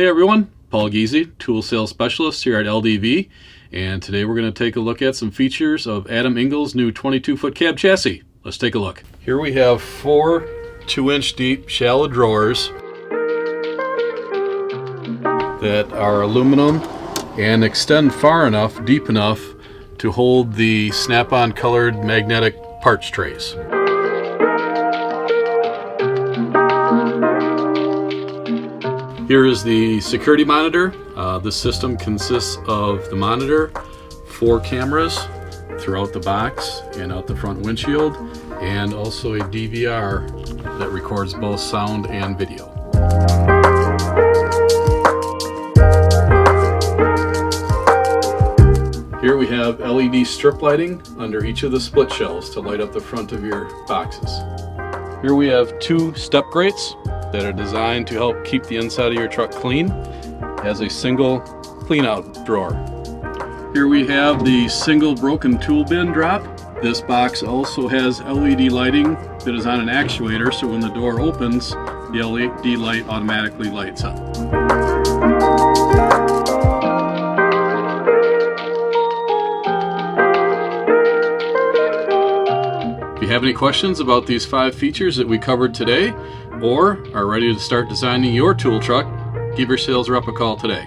Hey everyone, Paul Giese, Tool Sales Specialist here at LDV, and today we're going to take a look at some features of Adam Ingle's new 22-foot cab chassis. Let's take a look. Here we have 4 2-inch deep shallow drawers that are aluminum and extend far enough, deep enough to hold the snap-on colored magnetic parts trays. Here is the security monitor. The system consists of the monitor, 4 cameras throughout the box and out the front windshield, and also a DVR that records both sound and video. Here we have LED strip lighting under each of the split shelves to light up the front of your boxes. Here we have 2 step grates that are designed to help keep the inside of your truck clean, as a single clean out drawer. Here we have the single broken tool bin drop. This box also has LED lighting that is on an actuator, so when the door opens, the LED light automatically lights up. If you have any questions about these 5 features that we covered today, or are ready to start designing your tool truck, give your sales rep a call today.